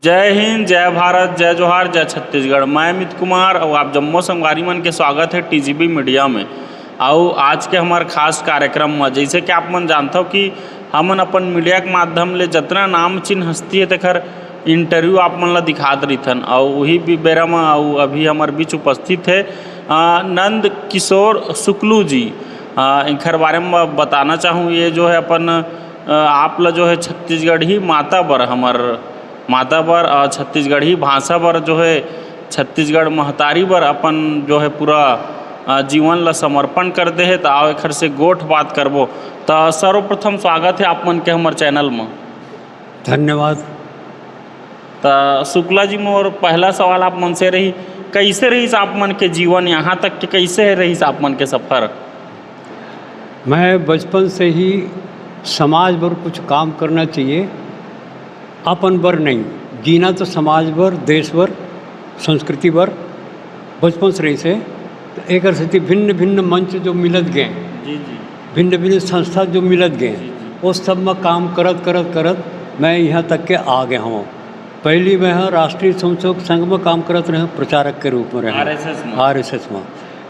जय हिंद, जय भारत, जय जोहार, जय छत्तीसगढ़। मैं अमित कुमार और आप जम्मो संगवारी मन के स्वागत है टीजीबी मीडिया में। और आज के हमारे खास कार्यक्रम में जैसे कि आप मन जानते हो कि हमन अपन मीडिया के माध्यम ले जितना नाम चिन्ह हस्ती है तेकर इंटरव्यू आप मन ला दिखात रहीथन। और वही भी बेरा में और अभी हमारे बीच उपस्थित है नंद किशोर शुक्लू जी। इनकर बारे में बताना चाहूँ, ये जो है अपन आप ला जो है छत्तीसगढ़ी माता बर और छत्तीसगढ़ी भाषा बर जो है छत्तीसगढ़ महतारी बर अपन जो है पूरा जीवन ला समर्पण कर दे है। तो आओ एक से गोठ बात करबो। तो सर्वप्रथम स्वागत है आप मन के हमारे चैनल में। धन्यवाद। तो शुक्ला जी, मोर पहला सवाल आप मन से रही, कैसे रही आप मन के जीवन यहाँ तक कि कैसे रही आप मन के सफ़र? मैं बचपन से ही समाज पर कुछ काम करना चाहिए, अपन बर नहीं जीना, तो समाज बर, देश बर, संस्कृति बर बचपन से रही से। तो एक स्थिति भिन्न भिन्न मंच जो मिलत गए, जी जी, भिन्न भिन्न संस्था जो मिलत गए, उस सब में काम करत मैं यहाँ तक के आ गया हूँ। पहली मैं राष्ट्रीय स्वयंसेवक संघ में काम करत रहे, प्रचारक के रूप में रहे आरएसएस में।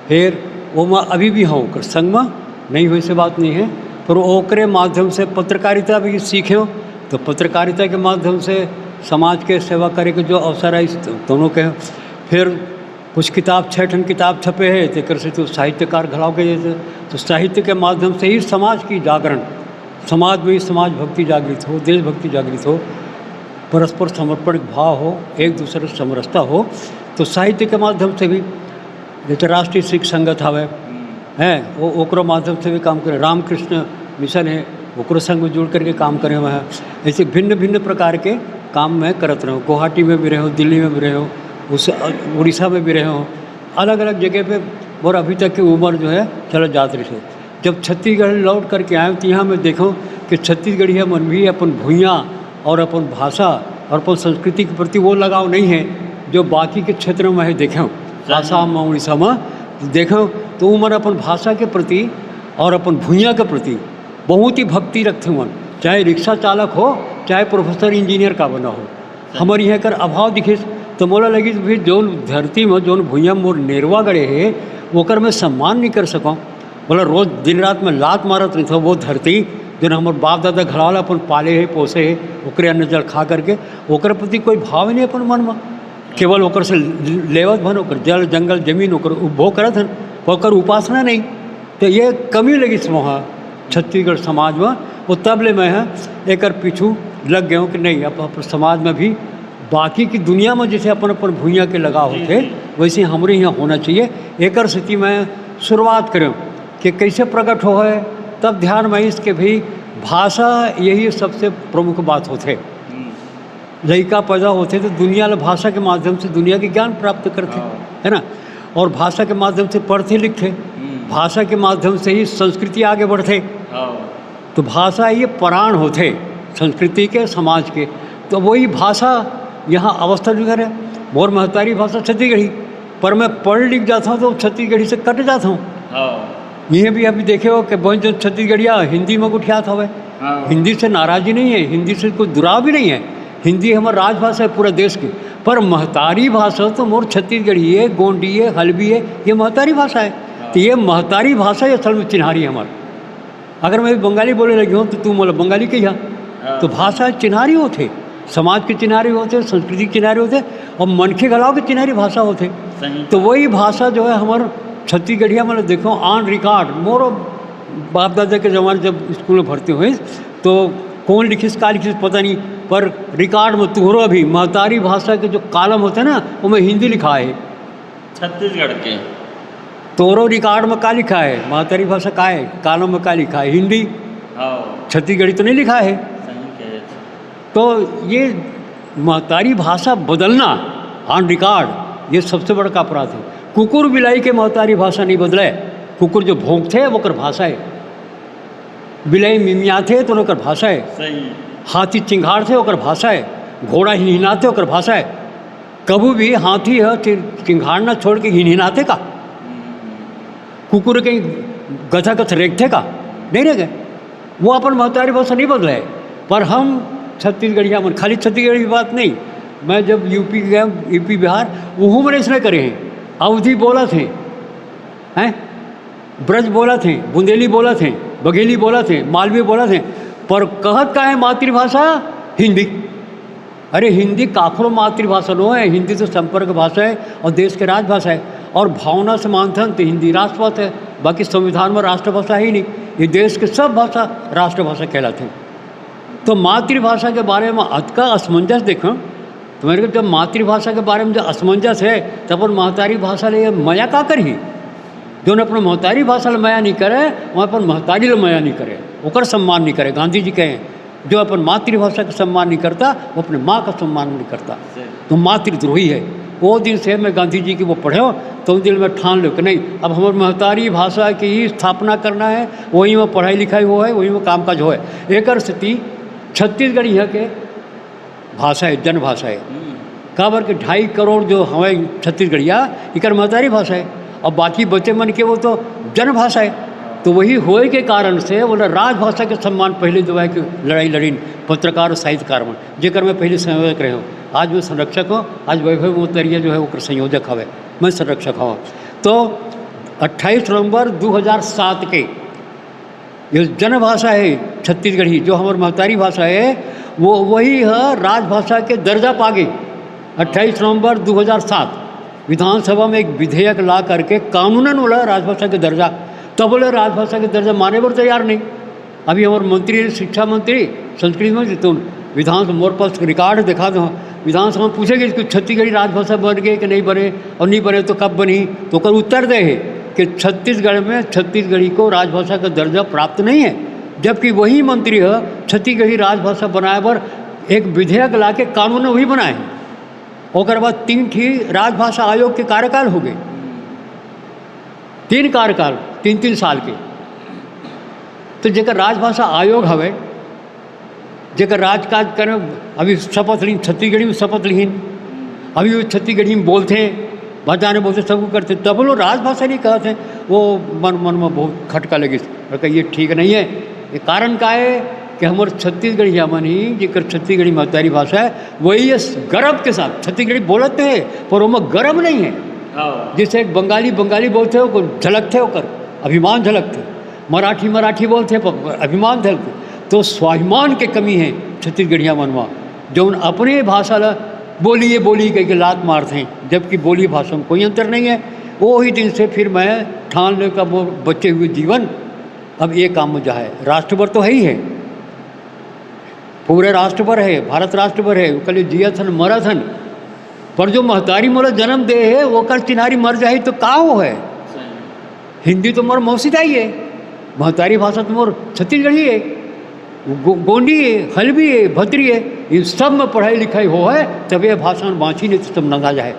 फिर वो मैं अभी भी हूँ संघ में, नहीं हुई से बात नहीं है, पर ओकरे माध्यम से पत्रकारिता भी सीखे हो। तो पत्रकारिता के माध्यम से समाज के सेवा करे के जो अवसर है दोनों के। फिर कुछ किताब 6 ठन किताब छपे हैं, तेकर से तो साहित्यकार घलाव के जैसे, तो साहित्य के माध्यम से ही समाज की जागरण, समाज में ही समाज भक्ति जागृत हो, देशभक्ति जागृत हो, परस्पर समर्पण भाव हो, एक दूसरे से समरसता हो। तो साहित्य के माध्यम से भी जैसे राष्ट्रीय सिख संगत हवे हैं, वो ओकरो माध्यम से भी काम करें। रामकृष्ण मिशन है, ओकरो संग में जुड़ करके काम करे हुए हैं। ऐसे भिन्न भिन्न प्रकार के काम मैं करत रहा हूँ। गुवाहाटी में भी रहे हो, दिल्ली में भी रहे हो, उस उड़ीसा में भी रहे हो, अलग अलग जगह पे। और अभी तक की उम्र जो है चलो जात रही है। जब छत्तीसगढ़ लौट करके आए तो यहाँ मैं देखूँ कि छत्तीसगढ़िया मन भी अपन भूइयाँ और अपन भाषा और अपन संस्कृति के प्रति वो लगाव नहीं है जो बाकी के क्षेत्रों में है। देखें आसाम में, उड़ीसा में देखो तो उम्र अपन भाषा के प्रति और अपन भूइयाँ के प्रति बहुत ही भक्ति रखते मन, चाहे रिक्शा चालक हो, चाहे प्रोफेसर इंजीनियर का बना हो। हमारे यहाँ कर अभाव दिखे तो मोला लगी फिर जो धरती में जो भूइयाँ मोर नेरवा गड़े है ओकर मैं सम्मान नहीं कर सकूँ। बोला रोज़ दिन रात में लात मारत नहीं था वो धरती जो हमारे बाप दादा घरवाला अपन पाले है, पोसे है, ओकरे अन्न जल खा करके ओकर प्रति कोई भाव नहीं अपन मन में। केवल ओकर से लेवत भन, ओकर जल जंगल जमीन ओकर उपभोग करत हन, ओकर उपासना नहीं। तो ये कमी लगी वहाँ छत्तीसगढ़ समाज में। वो तब ले मैं एक पीछू लग गया हूँ कि नहीं, अब समाज में भी बाकी की दुनिया में जैसे अपन अपन भूइयाँ के लगाव होते वैसे हमारे यहाँ होना चाहिए। एक स्थिति में शुरुआत करें कि कैसे प्रकट हो है, तब ध्यान में इसके भी भाषा यही सबसे प्रमुख बात होते। लड़का पैदा होते तो दुनिया ला भाषा के माध्यम से दुनिया के ज्ञान प्राप्त करते, है ना। और भाषा के माध्यम से पढ़ते लिखते, भाषा के माध्यम से ही संस्कृति आगे बढ़ते। तो भाषा ये प्राण होते संस्कृति के, समाज के। तो वही भाषा यहाँ अवस्था जुगर है। मोर महतारी भाषा छत्तीसगढ़ी, पर मैं पढ़ लिख जाता हूँ तो छत्तीसगढ़ी से कट जाता हूँ। ये भी अभी देखे हो कि बहुत जो छत्तीसगढ़िया हिंदी में उठियात हवे। हिंदी से नाराज़ी नहीं है, हिंदी से कोई दुराव भी नहीं है। हिंदी हमारी राजभाषा है पूरे देश की। पर महतारी भाषा तो मोर छत्तीसगढ़ी है, गोंडी है, हल्बी है, ये महतारी भाषा है। तो ये महतारी भाषा ये असल में चिन्हारी है हमारी। अगर मैं बंगाली बोलने लगी हूँ तो तू बोला बंगाली कही है। तो भाषा चिन्हारी होते, समाज के चिन्हारी होते, संस्कृति के चिन्हारी होते, और मनखे गलाव के चिन्हारी भाषा होते। तो वही भाषा जो है हमारे छत्तीसगढ़िया मतलब देखो ऑन रिकॉर्ड। मोर बाप दादा के ज़माने जब स्कूल में भर्ती हुए तो कौन लिखिस का लिखिस पता नहीं, पर रिकॉर्ड में तुहरो भी महतारी भाषा के जो कालम होते हैं ना वो में हिंदी लिखा है। छत्तीसगढ़ के तोरो रिकॉर्ड में का लिखा है, महतारी भाषा का है, कालम में का लिखा है, हिंदी, छत्तीसगढ़ी तो नहीं लिखा है। तो ये महतारी भाषा बदलना ऑन रिकॉर्ड ये सबसे बड़ा अपराध है। कुकुर बिलाई के महतारी भाषा नहीं बदले। कुकुर जो भौंकते है वो कर भाषा है, बिलाई मिमियाते तो ओकर भाषा है, हाथी चिंगाड़ते ओकर भाषा है, घोड़ा हिनहिनाते ओकर भाषा है। कभी भी हाथी है चिंगाड़ना छोड़ के हिनहिनाते का, कुकुर कहीं गधा कथ रेखते का नहीं रह गए। वो अपन महतारी भाषा नहीं बदले। पर हम छत्तीसगढ़िया मन, खाली छत्तीसगढ़ी की बात नहीं, मैं जब यूपी गया, यूपी बिहार, वहाँ मैंने इसने करे हैं। अवधी बोला थे, हैं, ब्रज बोला थे, बुंदेली बोला थे, बघेली बोला थे, मालवी बोला थे, पर कहत का है मातृभाषा हिंदी। अरे हिंदी काखड़ों मातृभाषा नो है, हिंदी तो संपर्क भाषा है और देश की राजभाषा है, और भावना से मानते हैं तो हिंदी राष्ट्रभाषा है। बाकी संविधान में राष्ट्रभाषा ही नहीं, ये देश के सब भाषा राष्ट्रभाषा कहलाते हैं। तो मातृभाषा के बारे में अत का असमंजस देखो तो मेरे को, जब मातृभाषा के बारे में जो असमंजस है तब अपन महतारी भाषा ले मया का करी। जो अपने महतारी भाषा ले मया नहीं करे, वहाँ अपन महतारी ले मया नहीं करे, ओकर सम्मान नहीं करे। गांधी जी कहें जो अपन मातृभाषा का सम्मान नहीं करता वो अपने माँ का सम्मान नहीं करता, तो मातृद्रोही है। वो दिन से मैं गांधी जी की वो पढ़े तो उस दिन में ठान लो कि नहीं, अब हमारी महतारी भाषा की ही स्थापना करना है, वहीं में पढ़ाई लिखाई हो है, वहीं में कामकाज हो है। एक स्थिति छत्तीसगढ़ यहाँ के भाषा है, जन भाषा है। काबर के 2.5 करोड़ जो हमारे छत्तीसगढ़िया इकर महतारी भाषा है, और बाकी बच्चे मन के वो तो जन भाषा है। तो वही होए के कारण से बोला राजभाषा के सम्मान पहले जो है कि लड़ाई लड़ीन पत्रकार और साहित्यकार में, जेकर मैं पहले संयोजक रहे हूँ। आज मैं संरक्षक हूँ, आज वैभव मोतरिया जो है वो संयोजक हवे, मैं संरक्षक हूँ। तो 28 नवंबर 2007 के ये जनभाषा है छत्तीसगढ़ी, जो हमारी महतारी भाषा है, वो वही है राजभाषा के दर्जा पा गई। 28 नवंबर 2007 विधानसभा में एक विधेयक ला करके कानूनन बोला राजभाषा के दर्जा, तब बोले राजभाषा के दर्जा माने पर तैयार नहीं। अभी हमारे मंत्री, शिक्षा मंत्री, संस्कृति मंत्री, तो विधानसभा मोर पास रिकॉर्ड दिखा दो, विधानसभा में पूछेगी कि छत्तीसगढ़ी राजभाषा बन गई कि नहीं बने, और नहीं बने तो कब बनी, तो कर उत्तर दे है कि छत्तीसगढ़ में छत्तीसगढ़ी को राजभाषा का दर्जा प्राप्त नहीं है। जबकि वही मंत्री है छत्तीसगढ़ी राजभाषा बनाए पर एक विधेयक ला के कानून वही बनाए, और बाद 3 ठी राजभाषा आयोग के कार्यकाल हो गए, 3 कार्यकाल 3-3 साल के। तो जेकर राजभाषा आयोग हवे, जेकर राजकाज कर, अभी शपथ लीन छत्तीसगढ़ी में शपथ लीन, अभी वो छत्तीसगढ़ी में बोलते हैं, बचाने बोलते सबको करते, तब लोग राजभाषा नहीं कहते हैं। वो मन में बहुत खटका लगी, ये ठीक नहीं है। ये कारण का है कि हमारे छत्तीसगढ़ी मन ही जेकर छत्तीसगढ़ी महतारी भाषा है, वही ये गर्व के साथ छत्तीसगढ़ी बोलते हैं, पर वो गर्व नहीं है। जैसे एक बंगाली बोलते हो झलकते होकर अभिमान झलकते, मराठी बोलते अभिमान झलकते। तो स्वाभिमान के कमी है छत्तीसगढ़िया मनवा, जो अपने भाषा ला बोली कह के लात मारते हैं, जबकि बोली भाषा में कोई अंतर नहीं है। वो ही दिन से फिर मैं ठान ले का वो बचे हुए जीवन अब ये काम में जाए। राष्ट्रभर तो है ही है, पूरे राष्ट्रभर है, भारत राष्ट्रभर है, कल जिया थन मरा थन, पर जो महतारी मोला जन्म दे है वो कल चिन्हारी मर जाए तो का हो है। हिंदी तो मोर मौसीदाई है, महतारी भाषा तो मोर छत्तीसगढ़ी है, गोंडी है, हलबी है, भद्री है, इन सब में पढ़ाई लिखाई हो है, तब ये भाषा में बाँची नहीं तो सब नंगा जाए।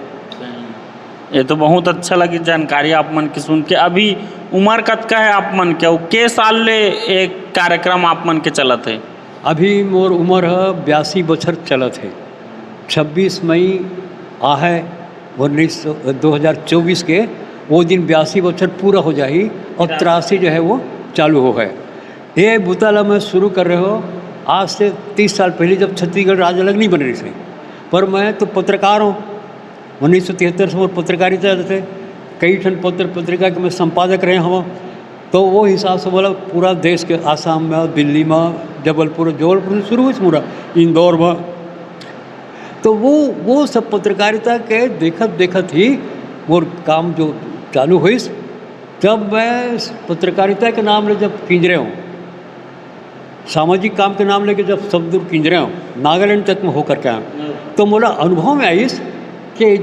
ये तो बहुत अच्छा लगी जानकारी आप मन की सुन के। अभी उम्र कतका है आप मन के साल ले एक कार्यक्रम आप मन के चलत है? अभी मोर उम्र है 82 बछर चलत है। 26 मई आहे 2024 के वो दिन 82 बछर पूरा हो जाही, और 83 जो है वो चालू हो है। ये बुताला में शुरू कर रहे हो आज से 30 साल पहले, जब छत्तीसगढ़ राज्य अलग नहीं बन रही थी। पर मैं तो पत्रकार हूँ, 1973 से वो पत्रकारिता थे, कई ठन पत्रिका के मैं संपादक रहे हम। तो वो हिसाब से बोला पूरा देश के आसाम में, दिल्ली में, जबलपुर से शुरू हुई पूरा इंदौर में, तो वो सब पत्रकारिता के देखत ही वो काम जो चालू हुई। जब मैं पत्रकारिता के नाम ले जब पिंजरे हूँ, सामाजिक काम के नाम लेके जब सब दूर पिंजरे हूँ, नागालैंड तक में होकर के आया, तो मोला अनुभव में आई कि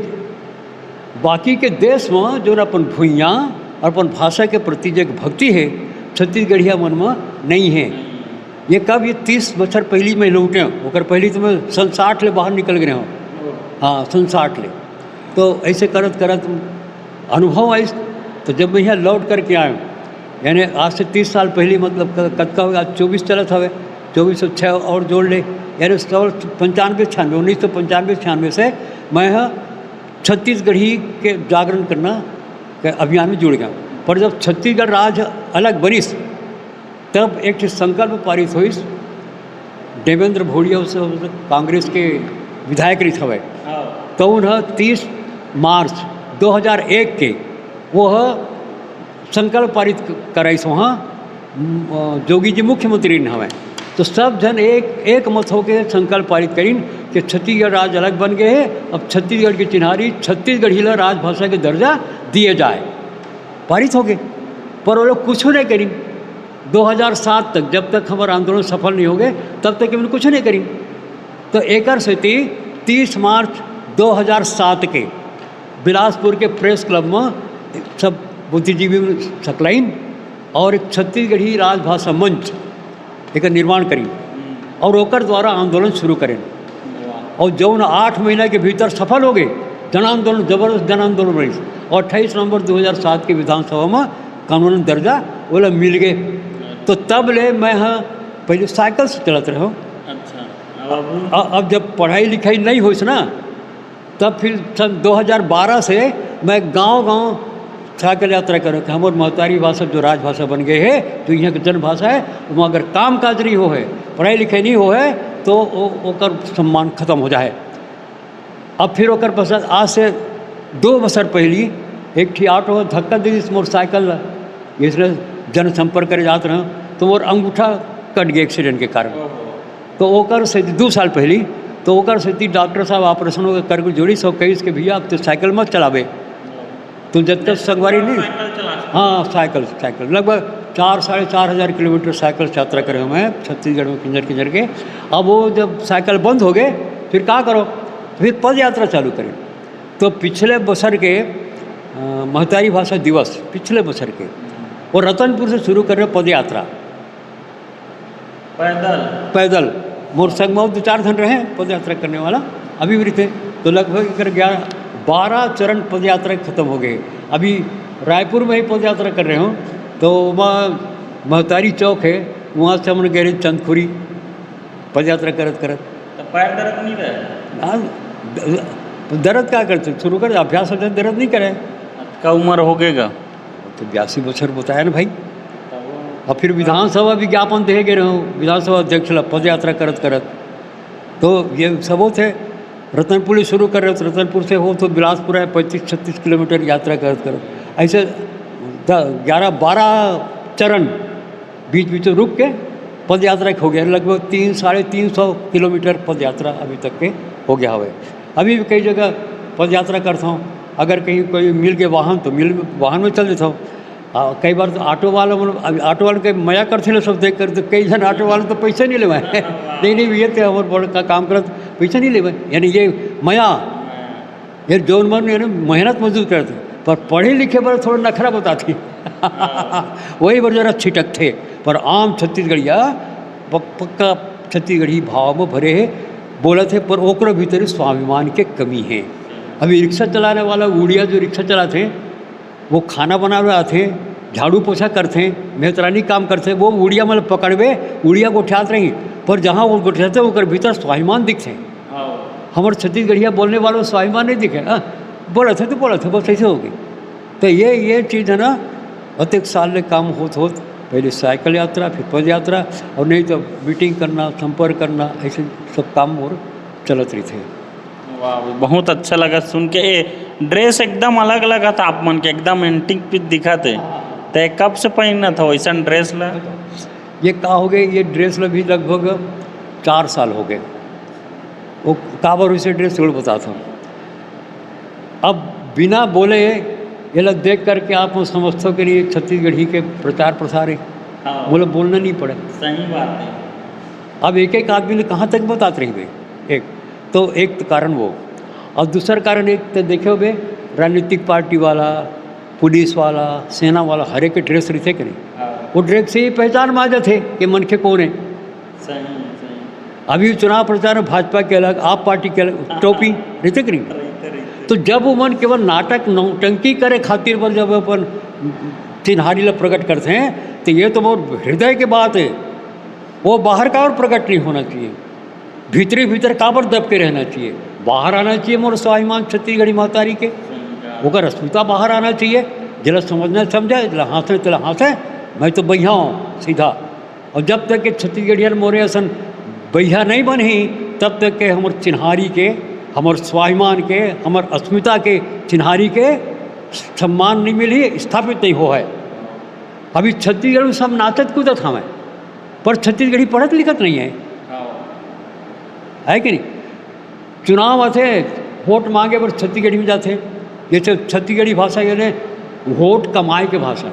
बाकी के देश में जो अपन भूइयाँ और अपन भाषा के प्रति जो भक्ति है छत्तीसगढ़िया मन में नहीं है। ये कब, ये 30 बछर पहली मैं लौटे हूँ, ओकर पहली तो मैं 60 ले बाहर निकल गए हूँ। हाँ 60 ले, तो ऐसे करत अनुभव आई। तो जब मैं यहाँ लौट करके आया, यानी आज से 30 साल पहले, मतलब कतका होगा, 24 चलत हवे, 2406 और जोड़ ले, यानी 1995 से मैं छत्तीसगढ़ी के जागरण करना के अभियान में जुड़ गया। पर जब छत्तीसगढ़ राज्य अलग बनिस, तब एक संकल्प पारित हुई, देवेंद्र भोड़िया कांग्रेस के विधायक रही हवे। तो उन्हें 30 मार्च 2001 के वो संकल्प पारित कराइस वहाँ जोगी जी मुख्यमंत्री न हवे। तो सब जन एक मत होकर संकल्प पारित करीन कि छत्तीसगढ़ राज्य अलग बन गए है, अब छत्तीसगढ़ की चिन्हारी छत्तीसगढ़ी ला राजभाषा के दर्जा दिए जाए, पारित हो गए। पर वो लोग कुछ नहीं करी 2007 तक, जब तक हमारा आंदोलन सफल नहीं हो गए तब तक इन्होंने कुछ नहीं करी। तो एकर से 30 मार्च 2007 के बिलासपुर के प्रेस क्लब में सब बुद्धिजीवी सकलाइन और एक छत्तीसगढ़ी राजभाषा मंच एक निर्माण करी और ओकर द्वारा आंदोलन शुरू करें। और जौन 8 महीना के भीतर सफल हो गए, जन आंदोलन जबरदस्त जन आंदोलन रही। और 28 नवंबर 2007 की विधानसभा में कानूनन दर्जा वो लोग मिल गए। तो तब ले मैं पहले साइकिल से चलत रहो। अच्छा। अब जब पढ़ाई लिखाई नहीं हुई ना, तब फिर सन 2012 से मैं गांव साइकिल यात्रा करो कि हमारे महतारी भाषा जो राजभाषा बन गए है, जो यहाँ की जन भाषा है, वहाँ अगर काम काज नहीं हो है, पढ़ाई लिखाई नहीं हो है, तो ओकर सम्मान खत्म हो जाए। अब फिर ओकर पश्चात आज से 2 बरस पहली एक ठी ऑटो धक्का दी मोटरसाइकिल, इसलिए जनसंपर्क करे जाते रहे तो मोर अंगूठा कट गया एक्सीडेंट के कारण। तो ओकर से 2 साल पहली तो ओकर से डॉक्टर साहब ऑपरेशन होकर करके जोड़ी 121 के भैया अब तो साइकिल मत चलावे, तो जब तक संगवारी नहीं। हाँ, साइकिल लगभग 4-4.5 हज़ार किलोमीटर साइकिल यात्रा करे हुए हैं छत्तीसगढ़ में किंजर के। अब वो जब साइकिल बंद हो गए फिर क्या करो, फिर पद यात्रा चालू करें। तो पिछले बरस के महतारी भाषा दिवस पिछले बरस के और रतनपुर से शुरू कर रहे पद यात्रा पैदल मोर संग में 2-4 जन रहे पद यात्रा करने वाला अभी भी थे। तो लगभग 12 चरण पद यात्रा खत्म हो गए। अभी रायपुर में ही पद यात्रा कर रहे हूँ, तो वहाँ महतारी चौक है, वहाँ से हमने गए चंदखुरी पद यात्रा करत तो पैर दर्द नहीं रहे? हाँ, दर्द क्या करते शुरू कर अभ्यास होता है, दर्द नहीं करे। क्या उम्र हो गएगा? तो 82 बछर बताया ना भाई। और फिर विधानसभा विज्ञापन दे गए रहूँ, विधानसभा अध्यक्ष पद यात्रा करत तो ये सब थे। रतनपुर शुरू कर रहे, तो रतनपुर से हो तो बिलासपुर है 35-36 किलोमीटर यात्रा करत ऐसे 11-12 चरण बीच रुक के पद यात्रा हो गया। लगभग 300-350 किलोमीटर पद यात्रा अभी तक के हो गया हुआ। अभी भी कई जगह पद यात्रा करता हूँ। अगर कहीं कोई मिल गए वाहन तो वाहन में चल देता हूँ। कई बार तो ऑटो वाले के मया करते सब देख कर, तो कई जन ऑटो वाले तो पैसे नहीं लेवाए नहीं ये थे हमारे बड़ का काम करत पैसा नहीं लेवाए, यानी ये मया ये जौन मन यानी मेहनत मजदूर करते, पर पढ़े लिखे पर थोड़ा नखरा बताती वही पर जरा छिटक थे। पर आम छत्तीसगढ़िया पक्का छत्तीसगढ़ी भाव में भरे है बोला थे, पर ओकरो भीतर स्वाभिमान के कमी है। अभी रिक्शा चलाने वाला उड़िया जो रिक्शा चलाते वो खाना बना रहे थे, झाड़ू पोछा करते, मेहतरानी काम करते, वो उड़िया मतलब पकड़वे उड़िया गोठियात रही, पर जहाँ वो गोठियाते ओकर भीतर स्वाभिमान दिखते। हमारे छत्तीसगढ़िया बोलने वालों स्वाभिमान नहीं दिखे। बोले थे बस ऐसे हो गई। तो ये चीज़ है ना, अत्येक साल में काम होत पहले साइकिल यात्रा फिर पद यात्रा, और नहीं तो मीटिंग करना संपर्क करना, ऐसे सब काम और चलत रही थे। वाह, बहुत अच्छा लगा सुन के। ड्रेस एकदम अलग लगा था आप मन के, एकदम एंटीक पीस दिखा थे। तो कब से पहनना था वैसा ड्रेस ला? ये का हो गए, ये ड्रेस ला भी लगभग 4 साल हो गए। वो काबर वैसे ड्रेस छोड़ बताता हूँ। अब बिना बोले ये लोग देख करके आप समझते हो कि नहीं छत्तीसगढ़ी के प्रचार प्रसार है, बोले बोलना नहीं पड़े। सही बात है। अब एक आदमी ने कहाँ तक बताते रही भाई, एक तो कारण वो, और दूसरा कारण एक तो देखे हो राजनीतिक पार्टी वाला, पुलिस वाला, सेना वाला हर एक के ड्रेस रहते कि नहीं, वो ड्रेस से ही पहचान में आ जाते कि मन के कौन है। सही। अभी चुनाव प्रचार में भाजपा के अलग, आप पार्टी के अलग टोपी रहते कि नहीं। तो जब वो मन केवल नाटक नौटंकी करे खातिर पर जब अपन चिन्हारी ला प्रकट करते हैं, तो ये तो बहुत हृदय की बात है। वो बाहर का और प्रकट नहीं होना चाहिए, भीतर काबर दब के रहना चाहिए। बाहर आना चाहिए मोर स्वाभिमान छत्तीसगढ़ी महतारी के, ओकर अस्मिता बाहर आना चाहिए। जिला समझना समझे, जिला हाँसे तिला हाँसे, मैं तो बैहा हूँ सीधा। और जब तक कि छत्तीसगढ़ियन मोरे असन बैहा नहीं बनी तब तक के हमर चिन्हारी के, हमर स्वाभिमान के, हमर अस्मिता के चिन्हारी के सम्मान नहीं मिली, स्थापित नहीं हो है। अभी छत्तीसगढ़ में सब नाचत कूदत हमें, पर छत्तीसगढ़ी पढ़त लिखत नहीं है कि नहीं। चुनाव आते वोट मांगे पर छत्तीसगढ़ी में जाते, जैसे छत्तीसगढ़ी भाषा यानी वोट कमाए के भाषा।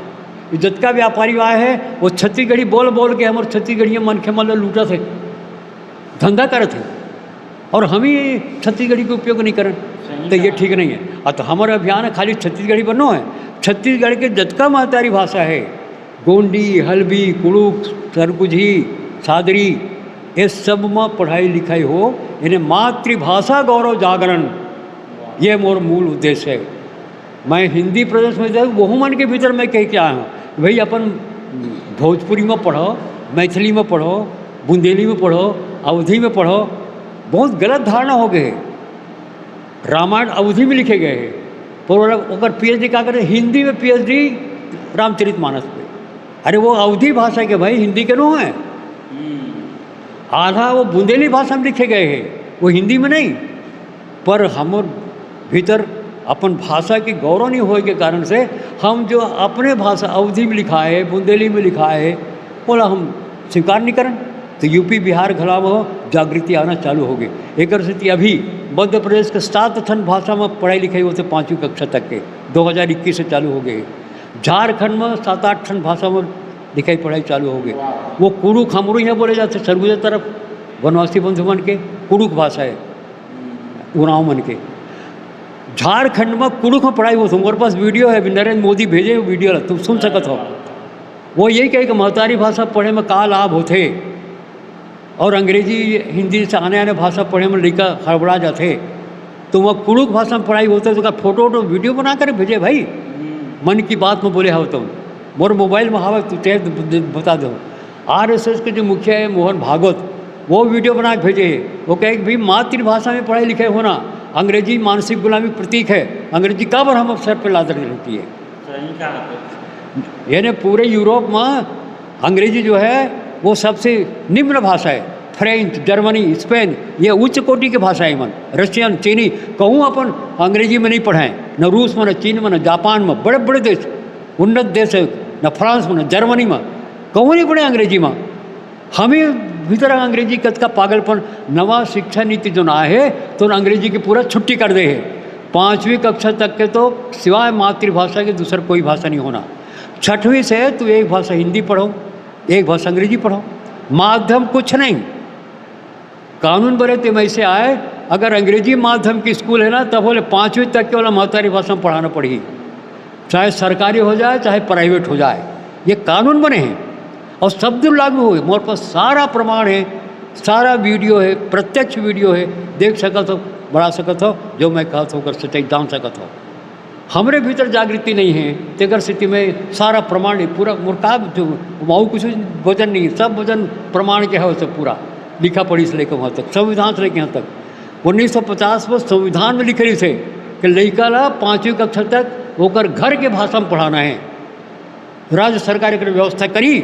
जितना व्यापारी आए हैं वो छत्तीसगढ़ी बोल बोल के हमारे छत्तीसगढ़ी मन के मतलब लूटा थे, धंधा करे थे, और हम ही छत्तीसगढ़ी का उपयोग नहीं करें तो ये ठीक नहीं है। तो हमारा अभियान है खाली छत्तीसगढ़ी बनो है। छत्तीसगढ़ के जितना महतारी भाषा है, गोंडी, हल्बी, कुड़ुक, सरगुजी, सादरी, ये सब में पढ़ाई लिखाई हो, यानी मातृभाषा गौरव जागरण, ये मोर मूल उद्देश्य है। मैं हिंदी प्रदेश में जाऊँ वह मन के भीतर मैं कह के आया हूँ भाई अपन भोजपुरी में पढ़ो, मैथिली में पढ़ो, बुंदेली में पढ़ो, अवधी में पढ़ो। बहुत गलत धारणा हो गए। रामायण अवधी में लिखे गए हैं, पर ओकर PhD क्या करे, हिंदी में PhD रामचरितमानस पे। अरे वो अवधी भाषा के भाई, हिंदी के नो है। आधा वो बुंदेली भाषा में लिखे गए हैं, वो हिंदी में नहीं। पर हम भीतर अपन भाषा की गौरव नहीं होने के कारण से हम जो अपने भाषा अवधी में लिखा है, बुंदेली में लिखा है, बोला हम स्वीकार नहीं करें। तो यूपी बिहार घला में जागृति आना चालू हो गई। एक स्थिति अभी मध्य प्रदेश के 7 ठन भाषा में पढ़ाई लिखाई होते 5वीं कक्षा तक के 2021 से चालू हो गए। झारखंड में 7-8 ठन भाषा में लिखाई पढ़ाई चालू हो गई। वो कुड़ुक हमरो यहाँ बोले जाते, सरगुजा तरफ वनवासी बंधु मन के कुड़ुक भाषा है, उराव मन के। झारखंड में कुड़ुक में पढ़ाई हो, तुम्हारे पास वीडियो है, नरेंद्र मोदी भेजे वीडियो, तुम सुन सकत हो। वो यही कहे कि महतारी भाषा पढ़े में का लाभ होते, और अंग्रेजी हिंदी से आने आने भाषा पढ़े में लड़का हड़बड़ा जाते। तो वह कुड़ुक भाषा में पढ़ाई होते तो का फोटो वीडियो बना कर भेजे भाई। मन की बात में बोले हो तुम, मोर मोबाइल में हवा तू बता दो। RSS के जो मुखिया है मोहन भागवत, वो वीडियो बना के भेजे। वो कहे कि भाई मातृभाषा में पढ़ाई लिखाई होना, अंग्रेजी मानसिक गुलामी प्रतीक है, अंग्रेजी कब हम सर पर लाद रहती है। यानी पूरे यूरोप में अंग्रेजी जो है वो सबसे निम्न भाषा है। फ्रेंच, जर्मनी, स्पेन, ये उच्च कोटि की भाषा है। मन रशियन, चीनी कहूँ अपन अंग्रेजी में नहीं पढ़ाएं, न रूस में, न चीन में, न जापान में, बड़े बड़े देश उन्नत देश है, न फ्रांस में, न जर्मनी में, कहूँ नहीं पढ़े अंग्रेजी में। हमें भीतर अंग्रेजी का पागलपन। नवा शिक्षा नीति जो ना है तो अंग्रेजी की पूरा छुट्टी कर दे है। 5वीं कक्षा तक के तो सिवाय मातृभाषा के दूसरा कोई भाषा नहीं होना। 6वीं से तो एक भाषा हिंदी पढ़ो, एक भाषा अंग्रेजी पढ़ो, माध्यम कुछ नहीं। कानून बने तो ऐसे आए, अगर अंग्रेजी माध्यम की स्कूल है ना तब बोले 5वीं तक के वाला महतारी भाषा में पढ़ाना पड़ेगी, चाहे सरकारी हो जाए चाहे प्राइवेट हो जाए। ये कानून बने हैं और शब्द लागू हुए। मोर पास सारा प्रमाण है, सारा वीडियो है, प्रत्यक्ष वीडियो है, देख सकत हो, बढ़ा सकत हो, जो मैं कहता हूँ कर सच्चाई जान सकत हो। हमारे भीतर जागृति नहीं है, तेगर स्थिति में सारा प्रमाण है पूरा। मुर्ताब जो माऊ कुछ वजन नहीं, सब वजन प्रमाण के है, सब पूरा लिखा पढ़ी से लेकर वहाँ तक, संविधान से लेकर यहाँ तक। 1950 में संविधान में लिखे थे कि लड़का ला 5वीं कक्षा तक होकर घर के भाषा में पढ़ाना है। राज्य सरकार की व्यवस्था करी,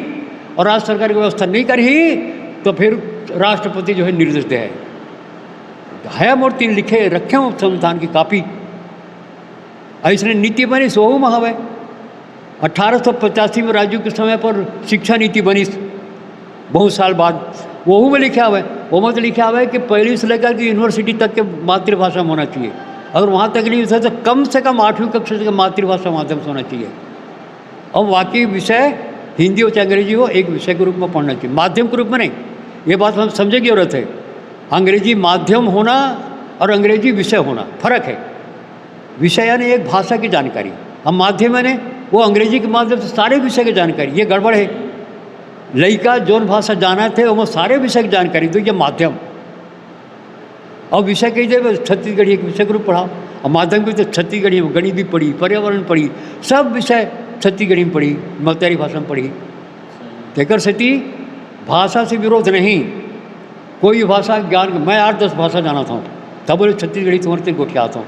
और राज्य सरकार की व्यवस्था नहीं करी तो फिर राष्ट्रपति जो है निर्देश दे है। मूर्ति लिखे रखे हो संविधान की कापी, ऐसे नीति बनी सोहू में हवे। 1885 में राजू के समय पर शिक्षा नीति बनी, बहुत साल बाद वहू में लिखा हुआ है। वो में तो लिखा हुआ है कि पहली से लेकर के यूनिवर्सिटी तक के मातृभाषा में होना चाहिए। अगर वहाँ तक नहीं होता तो कम से कम 8वीं कक्षा तक मातृभाषा माध्यम से होना चाहिए। और बाकी विषय हिंदी हो चाहे अंग्रेजी हो एक विषय के रूप में पढ़ना चाहिए, माध्यम के रूप में नहीं। ये बात हम समझने की जरूरत है। अंग्रेजी माध्यम होना और अंग्रेजी विषय होना फर्क है। विषय यानी एक भाषा की जानकारी, हम माध्यम यानी वो अंग्रेजी के माध्यम से सारे विषय की जानकारी। ये गड़बड़ है। लड़का जोन भाषा जाना थे वो सारे विषय की जानकारी दो, ये माध्यम। और विषय कही जाए छत्तीसगढ़ी एक विषय के रूप पढ़ाओ, और माध्यम की तो छत्तीसगढ़ी में गणित भी पढ़ी, पर्यावरण पढ़ी, सब विषय छत्तीसगढ़ी में पढ़ी, महतारी भाषा में पढ़ी। तेकर स्थिति भाषा से विरोध नहीं, कोई भाषा ज्ञान। मैं 8-10 भाषा जाना था, तब बोले छत्तीसगढ़ी तुम्हारे तेरे गोठिया आता हूँ।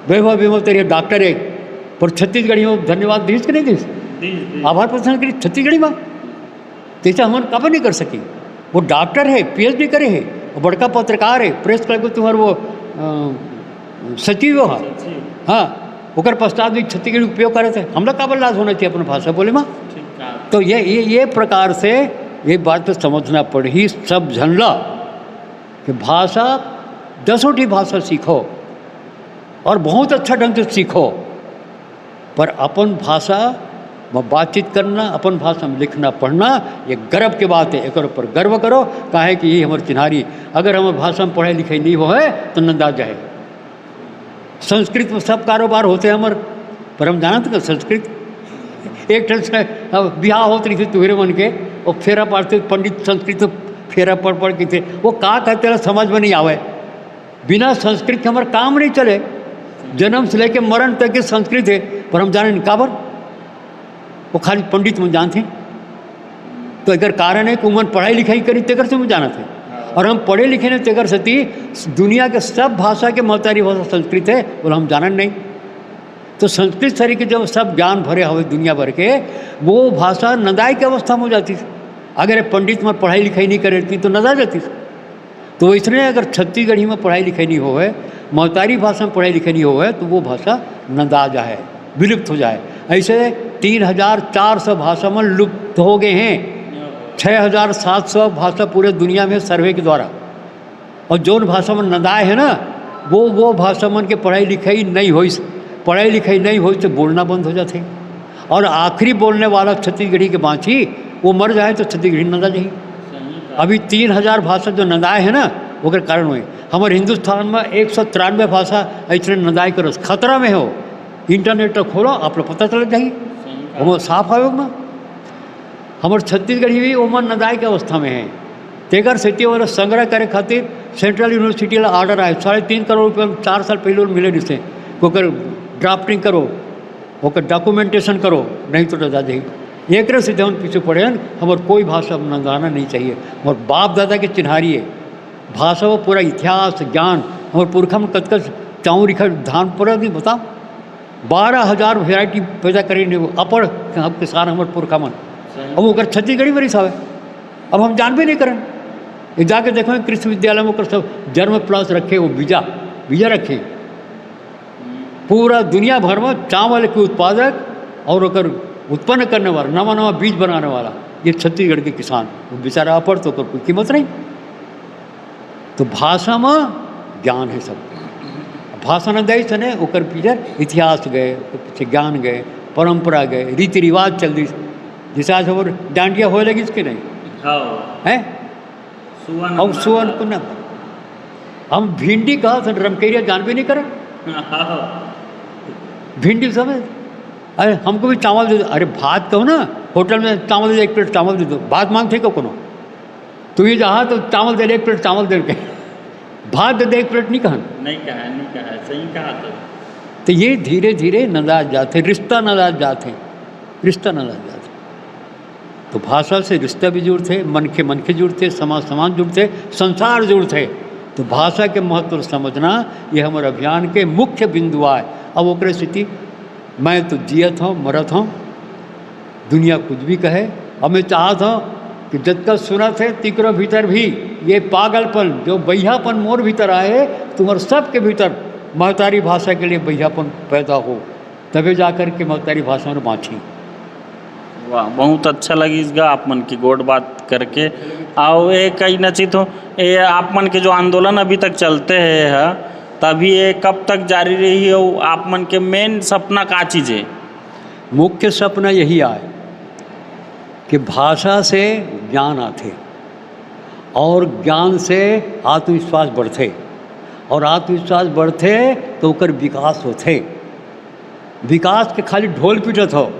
वैभव बेमव तेरे डॉक्टर है, पर छत्तीसगढ़ी में धन्यवाद दीस कि नहीं दीस, आभार प्रदर्शन करी छत्तीसगढ़ी में। तैसा हम कब नहीं कर सकी। वो डॉक्टर है, PhD करे है, बड़का पत्रकार है, प्रेस क्लब के तुम्हार वो सचिव हो। हाँ, ओकर पश्चात भी छत्तीसगढ़ी उपयोग करे थे। हमला काबर लाज होना चाहिए अपना भाषा बोले में। तो ये प्रकार से ये बात तो समझना पड़ी सब झनला कि भाषा 10 भाषा सीखो और बहुत अच्छा ढंग से सीखो, पर अपन भाषा में बातचीत करना, अपन भाषा में लिखना पढ़ना ये गर्व के बात है। एक ऊपर गर्व करो, काहे कि ये हमारे चिन्हारी। अगर हमारे भाषा में पढ़ाई लिखाई नहीं हो है तो नंदा जाए। संस्कृत में सब कारोबार होते हैं हमारे, पर हम जानते कि संस्कृत एक ठन से बिहार होते रही थे तुहरे मन के, और फेरा पढ़ते पंडित संस्कृत फेरा पढ़ के थे। वो का कहते हैं समझ में नहीं आवे। बिना संस्कृत के हमारे काम नहीं चले। जन्म से लेके मरण तक के संस्कृत है, पर हम जाने नहीं काबर। वो खाली पंडित में जानते। तो अगर कारण है कि उमन पढ़ाई लिखाई करी तेकर से हम जाना थे, और हम पढ़े लिखे ने तेकर सती दुनिया के सब भाषा के महतारी भाषा संस्कृत है, बोले हम जानन नहीं। तो संस्कृत शरीर के जब सब ज्ञान भरे हुए दुनिया भर के, वो भाषा नदाई की अवस्था में हो जाती थी। अगर पंडित में पढ़ाई लिखाई नहीं करती तो नदा जाती थी। तो इसलिए अगर छत्तीसगढ़ी में पढ़ाई लिखाई नहीं हो है, महतारी भाषा में पढ़ाई लिखाई नहीं हो है, तो वो भाषा नदा जाए, विलुप्त हो जाए। ऐसे 3400 भाषा में लुप्त हो गए हैं। 6700 भाषा पूरे दुनिया में सर्वे के द्वारा। और जोन भाषा में नदाए है ना, वो भाषा मन के पढ़ाई लिखाई नहीं हो, पढ़ाई लिखाई नहीं हो तो बोलना बंद हो जाते। और आखिरी बोलने वाला छत्तीसगढ़ी के बाँची वो मर जाए तो छत्तीसगढ़ी नदा जाए। अभी 3000 भाषा जो नदाए है ना, वो कारण हुए। हमारे हिंदुस्तान में 193 भाषा ऐसे नदाई करो खतरा में हो। इंटरनेट तो खोलो, आप लोग पता चल जाएगी, वो साफ आयोग में। हमारे छत्तीसगढ़ी भी ओमन नदाई की अवस्था में है। तेगर सेती वाला संग्रह करे खातिर सेंट्रल यूनिवर्सिटी ला ऑर्डर आए, 3.5 करोड़ रुपये 4 साल पहले मिले जिससे ओकर ड्राफ्टिंग करो, ओकर डॉक्यूमेंटेशन करो, नहीं तो नदा जाएगी। एक से जौन पीछे पड़े हैं, हमारे कोई भाषा नदाना नहीं चाहिए। और बाप दादा के चिन्हारी है भाषा, वो पूरा इतिहास ज्ञान हमारे पुरखा में कतकस चाऊ रिखा धान पूरा नहीं बताओ। 12,000 वेराइटी पैदा करेंगे वो अपड़ हम किसान हमारे पुरखा मन। अब वो अगर छत्तीसगढ़ी में रिसावे, अब हम जान भी नहीं करें। एक जाके देखो कृषि विद्यालय में सब जन्म प्लस रखे, वो बीजा रखे। पूरा दुनिया भर में चावल के उत्पादक और अगर उत्पन्न करने वाला नवा बीज बनाने वाला ये छत्तीसगढ़ के किसान। वो बेचारा अपड़ तो कोई कीमत नहीं। तो भाषा में ज्ञान है सब। भाषा न दे सने ओकर पीछे इतिहास गए, पीछे ज्ञान गए, परंपरा गए, रीति रिवाज चल दी। जैसे आज और डांडिया हो लगी इसके नहीं है। अब सुवन को न हम भिंडी कहा रमकेरिया जान भी नहीं करें। भिंडी समझ, अरे हमको भी चावल दे दो। अरे भात कहो ना, होटल में चावल दे दो, 1 प्लेट चावल दे दो। भात मांगते को कोनो तू ये जहाँ तो चावल दे 1 प्लेट चावल दे के, भात दे 1 प्लेट नहीं कहा सही कहा। तो ये धीरे धीरे नदाज जाते, रिश्ता नदाज जाते। तो भाषा से रिश्ता भी जुड़ते, मन के जुड़ते, समाज जुड़ते, संसार जुड़ते। तो भाषा के महत्व समझना ये हमारे अभियान के मुख्य बिंदु है। अब ओकरे स्थिति मैं तो जियत हूँ, मरत हूँ, दुनिया कुछ भी कहे। अब मैं चाहता हूँ कि जब तक सुनत है तिकरो भीतर भी ये पागलपन जो बहियापन मोर भीतर आए, तुम्हारे सबके भीतर महतारी भाषा के लिए बहियापन पैदा हो, तभी जाकर के महतारी भाषा में बाँची। वाह, बहुत अच्छा लगी इसका आप मन की गोड बात करके। और ये कई नचित हो ये आप मन के जो आंदोलन अभी तक चलते है तभी ये कब तक जारी रही हो? आप मन के मेन सपना का चीज़ है? मुख्य सपना यही आए कि भाषा से ज्ञान आते और ज्ञान से आत्मविश्वास बढ़ते, और आत्मविश्वास बढ़ते तो ओकर विकास होते। विकास के खाली ढोल पीटत हो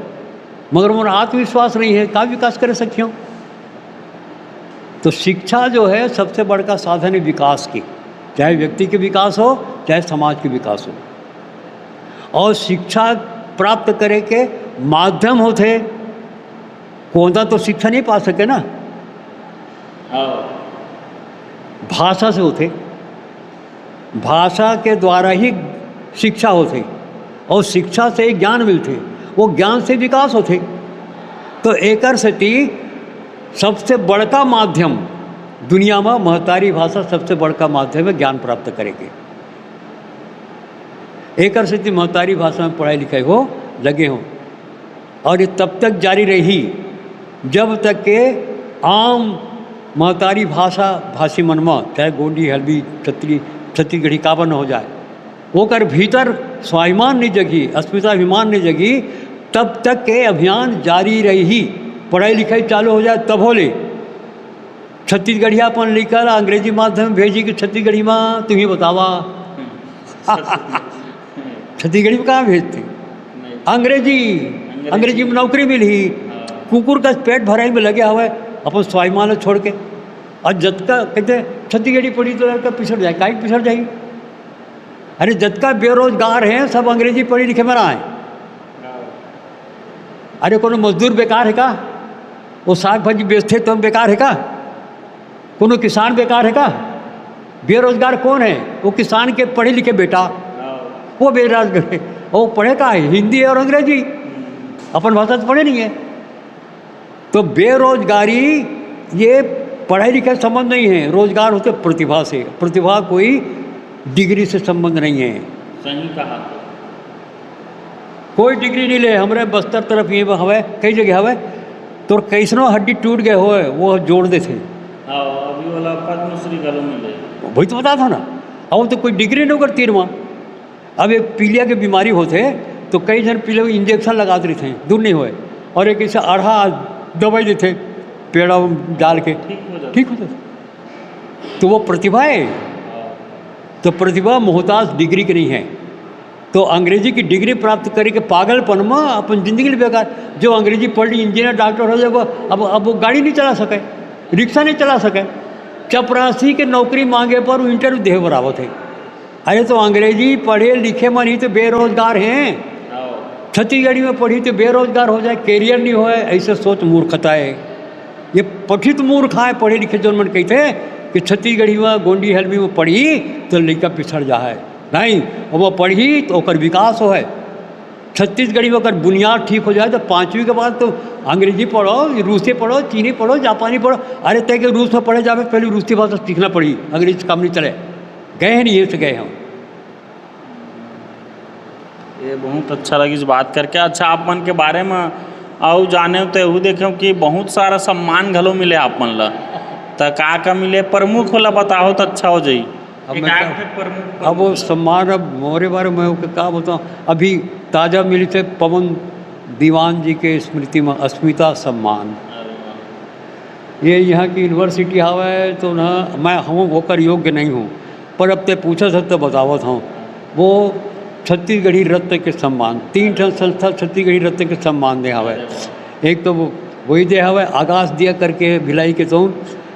मगर मोर आत्मविश्वास नहीं है, का विकास कर सकियो? तो शिक्षा जो है सबसे बड़का साधन है विकास की, चाहे व्यक्ति के विकास हो चाहे समाज के विकास हो। और शिक्षा प्राप्त करे के माध्यम होते, कोदा तो शिक्षा नहीं पा सके ना, भाषा से होते। भाषा के द्वारा ही शिक्षा होते और शिक्षा से ही ज्ञान मिलते, वो ज्ञान से विकास होते। तो एकर सती सबसे बड़का माध्यम दुनिया में महतारी भाषा सबसे बड़का माध्यम है ज्ञान प्राप्त करेंगे। एक से महतारी भाषा में पढ़ाई लिखाई हो लगे हों, और ये तब तक जारी रही जब तक के आम महतारी भाषा भाषी मन में, चाहे गोंडी हल्बी छत्तीसगढ़ी काबा न हो जाए, वो कर भीतर स्वाभिमान नहीं जगी, अस्मिताभिमान नहीं जगी, तब तक के अभियान जारी रही। पढ़ाई लिखाई चालू हो जाए तब होले छत्तीसगढ़िया अपन लिखल अंग्रेजी माध्यम में भेजी कि छत्तीसगढ़ी में तुम्हें बतावा छत्तीसगढ़ी में कहाँ भेजते? अंग्रेजी में नौकरी मिली, कुकुर का पेट भराई में लगे हुए अपन स्वाभिमान छोड़ के। और जतका कहते छत्तीसगढ़ी पढ़ी तो लड़का पिछड़ जाए, काहे पिछड़ जाएगी? अरे जतका बेरोजगार हैं सब अंग्रेजी पढ़ी लिखे में रहा है। अरे कोनो मजदूर बेकार है का? वो साग भाजी बेचते तो बेकार है का? कोनो किसान बेकार है का? बेरोजगार कौन है? वो किसान के पढ़े लिखे बेटा, वो बेरोजगार है। वो पढ़े का है? हिंदी और अंग्रेजी, अपन भाषा तो पढ़े नहीं है। तो बेरोजगारी ये पढ़ाई लिखाई संबंध नहीं है, रोजगार होते प्रतिभा से। प्रतिभा कोई डिग्री से संबंध नहीं है। सही कहा। कोई डिग्री नहीं ले। हमारे बस्तर तरफ ये हवे, कई जगह हवे तो कैसनो हड्डी टूट गए हो वो जोड़ देते। अभी वाला पद्मश्री गलो मिले, वही तो बता था ना। अब तो कोई डिग्री नहीं करती वहाँ। अब एक पीलिया की बीमारी होते तो कई जन पीले इंजेक्शन लगा देते थे, दूर नहीं हुए, और एक ऐसे आढ़ा दवाई देते पेड़ा डाल के ठीक हो जाता। तो वो प्रतिभा है। तो प्रतिभा मोहताज डिग्री की नहीं है। तो अंग्रेजी की डिग्री प्राप्त करके पागलपन में अपन जिंदगी में बेकार। जो अंग्रेजी पढ़ ली, इंजीनियर डॉक्टर हो जाए, अब वो गाड़ी नहीं चला सके, रिक्शा नहीं चला सके, चपरासी के नौकरी मांगे पर वो इंटरव्यू दे बराबर थे। अरे तो अंग्रेजी पढ़े लिखे में नहीं तो बेरोजगार हैं। छत्तीसगढ़ी में पढ़ी तो बेरोजगार हो जाए, कैरियर नहीं हो, ऐसे सोच मूर्खता है। ये पठित मूर्ख है। पढ़े लिखे जो मन कहते कि छत्तीसगढ़ी में गोंडी हल्बी में पढ़ी तो लड़का पिछड़ जा है, नहीं, वो पढ़ी तो ओकर विकास हो है। छत्तीसगढ़ी में अगर बुनियाद ठीक हो जाए तो 5वीं के बाद तो अंग्रेजी पढ़ो, रूसी पढ़ो, चीनी पढ़ो, जापानी पढ़ो। अरे तय के रूस में पढ़े जावे पहले रूसी भाषा सीखना पड़ी, अंग्रेजी काम नहीं चले। गए हैं नहीं, ये से गए हम। ये बहुत अच्छा लगी इस बात करके। अच्छा, आप मन के बारे में और जाने तो यू देखे कि बहुत सारा सम्मान घलो मिले आप मन ला, तो का मिले? प्रमुख वाला बताओ तो अच्छा हो जाई। अब वो सम्मान, अब मोरे बारे में क्या बताऊँ, अभी ताज़ा मिली थे पवन दीवान जी के स्मृति में अस्मिता सम्मान। ये यहाँ की यूनिवर्सिटी हवा है तो ना, मैं हम होकर योग्य नहीं हूँ, पर अब ते पूछा था तो बतावत हूँ। वो छत्तीसगढ़ी रत्न के सम्मान, 3 संस्था छत्तीसगढ़ी रत्न के सम्मान दे हवा है। एक तो वही दे हवा आकाश दिया करके भिलाई के तो,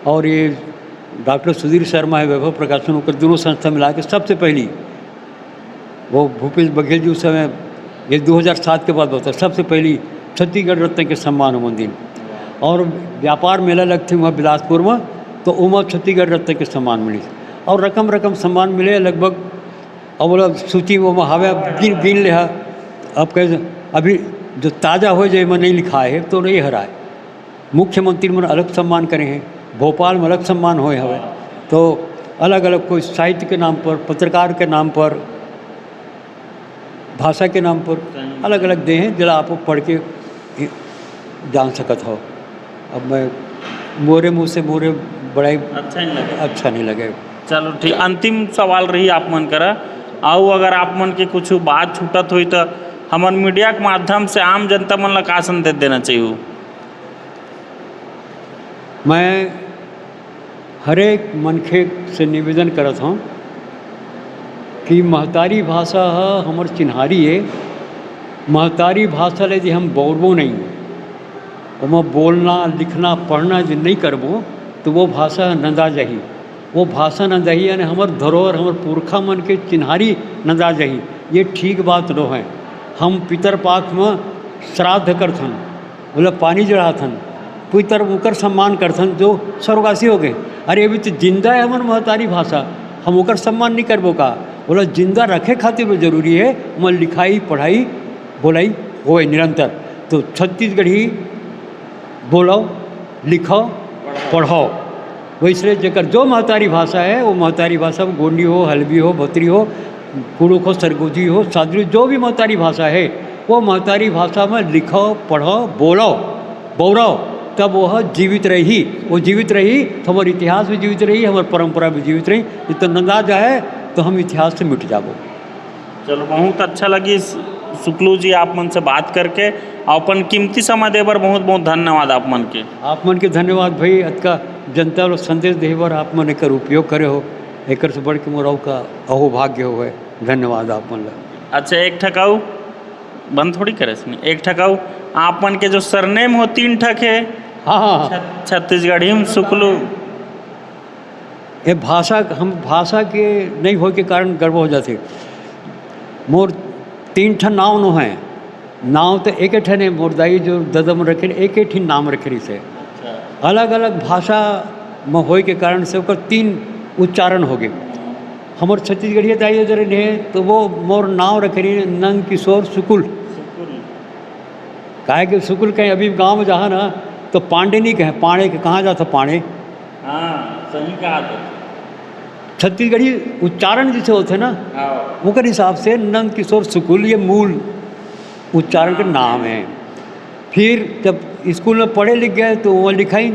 और ये डॉक्टर सुधीर शर्मा है वैभव प्रकाशन होकर, दोनों संस्था मिला के सबसे पहली वो भूपेश बघेल जी उस समय, ये 2007 के बाद होता है, सबसे पहली छत्तीसगढ़ रत्न के सम्मान हो दिन। और व्यापार मेला लगते वहाँ बिलासपुर में, तो उमा छत्तीसगढ़ रत्न के सम्मान मिली। और रकम सम्मान मिले लगभग। अब बोला सूची वो हवे गिन ले। अब कैसे अभी जो ताज़ा हो जाए में नहीं लिखा है तो नहीं हरा है। मुख्यमंत्री में अलग सम्मान करे हैं, भोपाल में अलग सम्मान होए हवे, तो अलग अलग कोई साहित्य के नाम पर, पत्रकार के नाम पर, भाषा के नाम पर अलग अलग दे हैं, जरा आप पढ़ के जान सकत हो। अब मैं मोरे मुँह से मोरे बड़ाई अच्छा नहीं लगे। चलो ठीक। अंतिम सवाल रही आप मन करा, आओ अगर आप मन के कुछ बात छूटत हुई तो हमन मीडिया के माध्यम से आम जनता मन ला का संदेश देना चाहिए? मैं हर एक मनखे से निवेदन करत हूँ कि महतारी भाषा हमर चिन्हारी है। महतारी भाषा ले हम बोलबो नहीं, और बोलना लिखना पढ़ना जो नहीं करबो तो वो भाषा नंदा जाही। वो भाषा न जाही यानी हमर धरोहर, हमर पुरखा मन के चिन्हारी नंदा जाही। ये ठीक बात नो है। हम पितरपाक में श्राद्ध करथन, बोला पानी चढ़ाथन, पितर उकर सम्मान करथन जो स्वर्गवासी हो गए। अरे अभी तो जिंदा है हमर महतारी भाषा, हम उकर सम्मान नहीं करबो का? बोला जिंदा रखे खातिर में जरूरी है मैं लिखाई पढ़ाई बोलाई होए निरंतर। तो छत्तीसगढ़ी बोलो, लिखो, पढ़ो, वैसे जेकर जो महतारी भाषा है वो महतारी भाषा में गोंडी हो, हल्बी हो, भोतरी हो, कुड़ुक हो, सरगुजी हो, सादरी, जो भी महतारी भाषा है वो महतारी भाषा में लिखो, पढ़ो, बोलो, बोलो, तब वह जीवित रही। वो जीवित रही तो हमारे इतिहास भी जीवित रही, हमारी परंपरा भी जीवित रही। तो नंदा जाए तो हम इतिहास से मिट जाबो। चलो, बहुत अच्छा लगी शुक्लू जी आप मन से बात करके। अपन कीमती समय दे बर बहुत बहुत धन्यवाद आप मन के। आप मन के धन्यवाद भाई। अतका जनता लोग संदेश दे बर आप मन एकर उपयोग करे हो, एकर से बढ़ के मोराव का अहोभाग्य हो है। धन्यवाद आप मन ला। अच्छा, एक ठकाऊ बंद थोड़ी करे इसमें, एक ठकाऊ आप मन के जो सरनेम हो 3 ठक है। हाँ, छत्तीसगढ़ी में शुक्लू। ये भाषा, हम भाषा के नहीं हो के कारण गर्व हो जाते। मोर 3 ठन नाव नो है। नाव तो एक ठन है, मोर दाई जो ददम रखे एक ही नाम रखे रही से। अलग अलग भाषा में होए के कारण से ओकर 3 उच्चारण हो गए। हमारे छत्तीसगढ़ी दाई जो रहे तो वो मोर नाव रखे रही नंद किशोर शुक्ल। काहे कि शुक्ल कहीं अभी गांव में जहाँ ना तो पांडे नहीं कहे, पाणे के कहाँ जाता पाणे। हाँ, सही कहा तो। छत्तीसगढ़ी उच्चारण जैसे होते ना, उनके हिसाब से नंद किशोर शुक्ल ये मूल उच्चारण का नाम है। फिर जब स्कूल में पढ़े लिख गए तो वहाँ लिखाई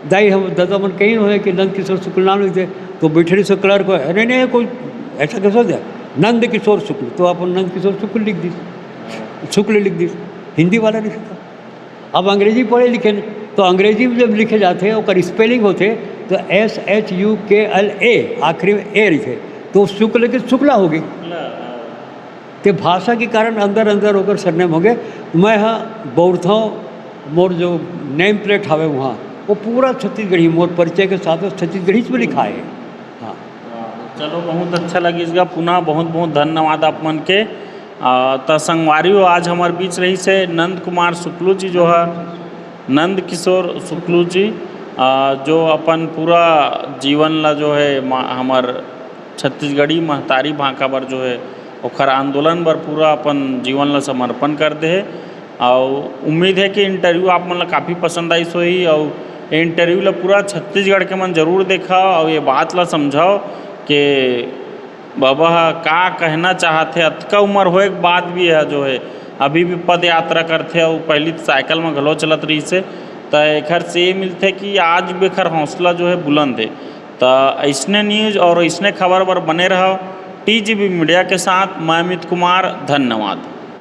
दाई हम दादा मन कहीं हुए कि नंद किशोर शुक्ल नाम लिख दे। तो बैठे से क्लर्क को अरे नहीं कोई ऐसा कैसे हो जाए नंद किशोर शुक्ल, तो आप नंद किशोर शुक्ल लिख दी, शुक्ल लिख दी। हिंदी वाला नहीं था। अब अंग्रेजी पढ़े लिखे तो अंग्रेजी में जब लिखे जाते हैं और स्पेलिंग होते तो SHUKLA आखिरी में ए लिखे तो शुक्ल के शुक्ला हो गई। तो भाषा के कारण अंदर अंदर होकर सरनेम हो गए। मैं हाँ बौरथों मोर जो नेम प्लेट हावे वहाँ वो पूरा छत्तीसगढ़ी मोर परिचय के साथ छत्तीसगढ़ी में लिखा है। हाँ, चलो, बहुत अच्छा लगी इसका। पुनः बहुत बहुत धन्यवाद आप मन के। तो संगवारी आज हमारे बीच रही से नंद कुमार शुक्लू जी जो है, नंद किशोर शुक्लू जी, जो अपन पूरा जीवन ला जो है हमार छत्तीसगढ़ी महतारी भाषा पर जो है ओखर आंदोलन बर पूरा अपन जीवन ला समर्पण कर दे। और उम्मीद है कि इंटरव्यू आप मन ला काफ़ी पसंद आई सोई। और ये इंटरव्यू ला पूरा छत्तीसगढ़ के मन जरूर देखा और ये बात ला समझाओ कि बाबा का कहना चाहते। अतका उम्र होए के बाद भी है जो है अभी भी पद यात्रा करते और पहली साइकिल में घलो चलत रही से। तो एक से ये मिलते कि आज भी खर हौसला जो है बुलंद है। तो ऐसने न्यूज़ और ऐसने खबर पर बने रहो TGB मीडिया के साथ। मैं अमित कुमार, धन्यवाद।